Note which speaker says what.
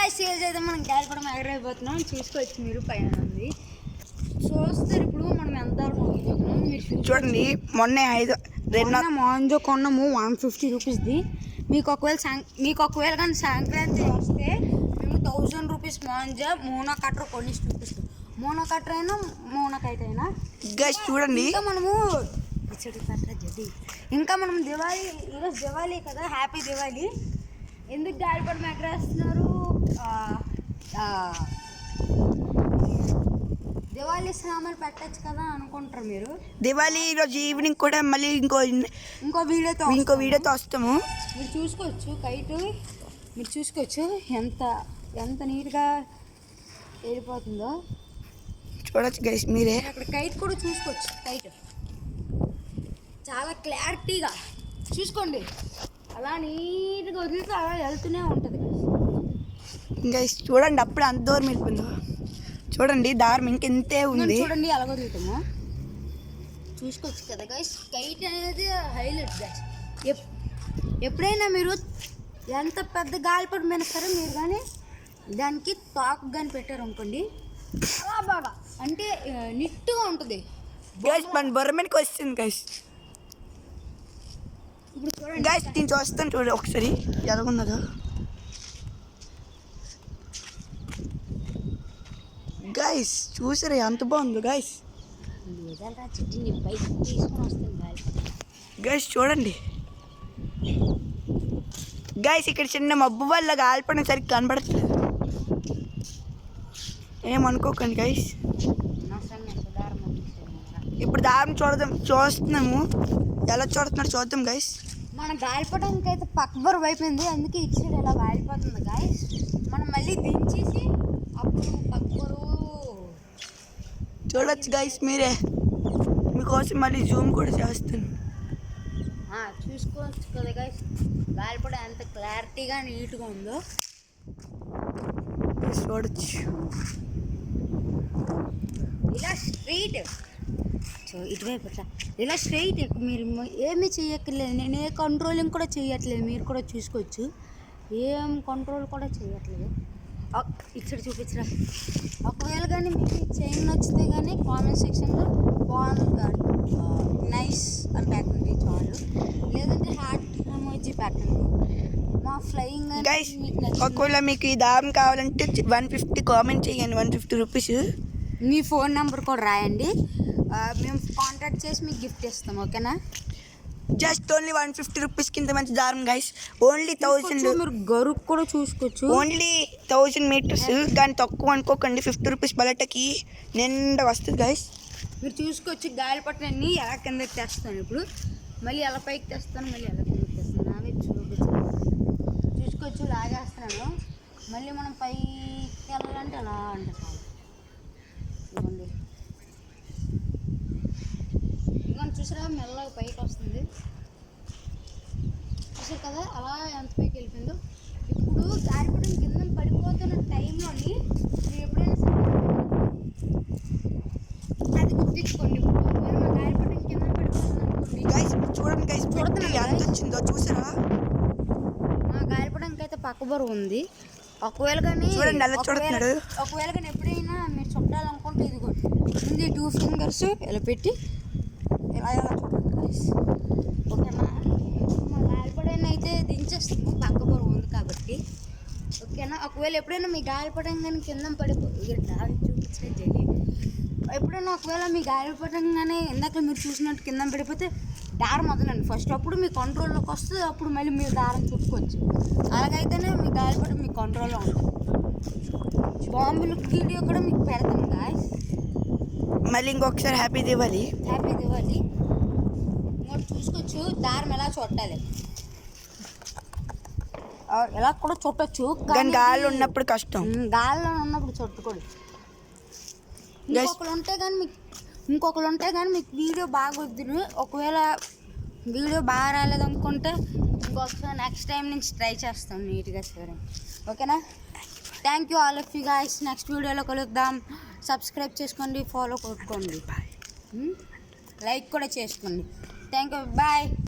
Speaker 1: Guys అయితే మనం గాలిపడం ఎగరైపోతున్నాం. చూసుకోవచ్చు మీరు పైన ఉంది. చూస్తారు ఇప్పుడు మనం ఎంత పోతున్నాం మీరు
Speaker 2: చూడండి. మొన్న
Speaker 1: మాంజో కొన్నాము 150 రూపీస్ది. మీకు ఒకవేళ కానీ సంక్రాంతి వస్తే మేము 1000 రూపీస్ మాంజా మోనో కట్టర్ కొన్ని చూపిస్తాం. మోనో కట్టర్ అయినా మోనోకైట్ అయినా
Speaker 2: గైస్ చూడండి.
Speaker 1: ఇంకా మనం దివాళీ ఈరోజు దివాళీ కదా, హ్యాపీ దివాళీ. ఎందుకు గాలిపటం ఎగరేస్తున్నారు? దివాళీ సామాన్లు పెట్టచ్చు కదా అనుకుంటారు మీరు.
Speaker 2: దివాళీ ఈరోజు ఈవినింగ్ కూడా మళ్ళీ ఇంకో వీడియోతో వస్తాము.
Speaker 1: మీరు చూసుకోవచ్చు కైట్, మీరు చూసుకోవచ్చు ఎంత నీట్గా వెళ్ళిపోతుందో
Speaker 2: చూడొచ్చు గైస్ మీరే.
Speaker 1: అక్కడ కైట్ కూడా చూసుకోవచ్చు. కైట్ చాలా క్లారిటీగా చూసుకోండి. అలా నీట్గా వదిలితే అలా వెళ్తూనే ఉంటుంది
Speaker 2: గైస్. చూడండి అప్పుడు అంత దూరం వెళ్ళిపోయిందో. చూడండి దారం ఇంకెంతే ఉంది.
Speaker 1: చూడండి ఎలా వదులుతామో చూసుకోవచ్చు కదా గైస్. కైట్ అనేది హైలైట్ గైస్. ఎప్పుడైనా మీరు ఎంత పెద్ద గాలిపటం అయినా సరే మీరు కానీ దానికి తాకు కానీ పెట్టారు అనుకోండి, అలా బాగా అంటే నిట్టుగా ఉంటుంది
Speaker 2: గైస్. మన బొర్రమనికి వస్తుంది గైస్.
Speaker 1: ఇప్పుడు చూడండి
Speaker 2: గైస్ దీన్ని చూస్తాను చూడండి ఒకసారి ఎలాగున్నదో. గైస్ చూసారా ఎంత బాగుందో గైస్. గైస్ చూడండి గైస్. ఇక్కడ చిన్న మబ్బు వల్ల గాలిపడం సరిగ్గా కనబడట్లేదు, ఏమనుకోకండి గైస్. ఇప్పుడు దారం చూస్తున్నాము. ఎలా చూస్తున్నాడు చూద్దాం గైస్.
Speaker 1: మన గాలిపడానికి అయితే పక్కబరు అయిపోయింది, అందుకే ఇటు సైడ్ ఎలా గాలిపోతుంది గైస్. మనం మళ్ళీ దించేసి అప్పుడు పక్కబరు
Speaker 2: చూడొచ్చు గైస్ మీరే. మీకోసం మళ్ళీ జూమ్ కూడా చేస్తాను.
Speaker 1: చూసుకోవచ్చు కదా గైస్ గాలిపడం ఎంత క్లారిటీగా నీట్గా ఉందో
Speaker 2: చూడొచ్చు.
Speaker 1: ఇలా స్ట్రైట్ ఇటువైపు ఇలా స్ట్రైట్. మీరు ఏమీ చేయక్కర్లేదు, నేను ఏ కంట్రోలింగ్ కూడా చేయట్లేదు. మీరు కూడా చూసుకోవచ్చు, ఏం కంట్రోల్ కూడా చేయట్లేదు. ఇక్కడ చూపించరా. ఒకవేళ కానీ మీకు చైన్ నచ్చితే కానీ కామెంట్ సెక్షన్లో బాగుంది నైస్ అని పెట్టండి చాలు, లేదంటే హార్ట్ ఎమోజీ పెట్టండి. మా ఫ్లయింగ్
Speaker 2: గైస్ ఒకవేళ మీకు ఈ దారం కావాలంటే 150 కామెంట్ చేయండి. 150 రూపీస్.
Speaker 1: మీ ఫోన్ నెంబర్ కూడా రాయండి, మేము కాంటాక్ట్ చేసి మీకు గిఫ్ట్ ఇస్తాం. ఓకేనా?
Speaker 2: జస్ట్ ఓన్లీ 150 రూపీస్ కింద మంచి దారం గైస్. ఓన్లీ 1000.
Speaker 1: మీరు గరుకు కూడా చూసుకోవచ్చు.
Speaker 2: Only 1000 metres. కానీ తక్కువ అనుకోకండి. 50 రూపీస్ బలటకి నిండా వస్తుంది గైస్.
Speaker 1: మీరు చూసుకోవచ్చు గాలిపటాన్ని ఎలా కిందకి తెస్తాను. ఇప్పుడు మళ్ళీ ఎలా పైకి తెస్తాను, మళ్ళీ ఎలా కిందకి తెస్తాను. నావే చూసుకోవచ్చు లాగేస్తున్నాను. మళ్ళీ మనం పైకి వెళ్ళాలంటే అలా అంటే చూడండి. ఇదిగోండి చూసారా మెల్లగా పైకి వస్తుంది. చూసారు కదా అలా ఎంత పైకి వెళ్ళిపోయిందో. ఇప్పుడు గాలిపటం కింద పడిపోతున్న టైంలోని మీరు ఎప్పుడైనా సరే అది గుర్తించుకోండి. ఇప్పుడు గాలిపటం కింద పడిపోతుంది
Speaker 2: గైస్. చూడండి గైస్ ఎంత వచ్చిందో చూసారా.
Speaker 1: మా గాలిపటానికి అయితే పక్క బరువు ఉంది. ఒకవేళ కానీ ఎప్పుడైనా మీరు చుట్టాలనుకుంటే ఇదిగోండి ముందు 2 ఫింగర్స్ ఇలా పెట్టి ఇలా చూడండి గైస్. ఓకేనా? మా గాలిపటాన్ని అయితే దించేస్తాము, పక్క బరువు ఉంది కాబట్టి. ఓకేనా? ఒకవేళ ఎప్పుడైనా మీ గాలిపటం కానీ కింద చూపించే తెలియదు. ఎప్పుడైనా ఒకవేళ మీ గాలిపటంగానే ఇందాక మీరు చూసినట్టు కింద పడిపోతే దారం వదలండి ఫస్ట్. అప్పుడు మీ కంట్రోల్లోకి వస్తుంది, అప్పుడు మళ్ళీ మీరు దారం చుట్టుకోవచ్చు. అలాగైతేనే మీ గాలిపటం మీ కంట్రోల్లో ఉంటుంది. బాంబుల వీడియో కూడా మీకు పెడతాం గాయస్.
Speaker 2: మళ్ళీ ఇంకొకసారి హ్యాపీ దివాళీ.
Speaker 1: హ్యాపీ దివాళీ. ఇంకోటి చూసుకోవచ్చు దారం ఎలా చుట్టాలి, ఎలా కూడా చుట్టచ్చు.
Speaker 2: కానీ గాల్లో ఉన్నప్పుడు కష్టం.
Speaker 1: గాల్లో ఉన్నప్పుడు చుట్టుకోండి. ఇంకొకరు ఉంటే కానీ మీకు వీడియో బాగా వద్దు. ఒకవేళ వీడియో బాగా రాలేదనుకుంటే ఇంకొకసారి నెక్స్ట్ టైం నుంచి ట్రై చేస్తాం నీట్గా చేయడం. ఓకేనా? Thank you all of you guys. Next వీడియోలో కలుద్దాం. సబ్స్క్రైబ్ చేసుకోండి, ఫాలో కొట్టుకోండి, లైక్ కూడా చేసుకోండి. Thank you, bye.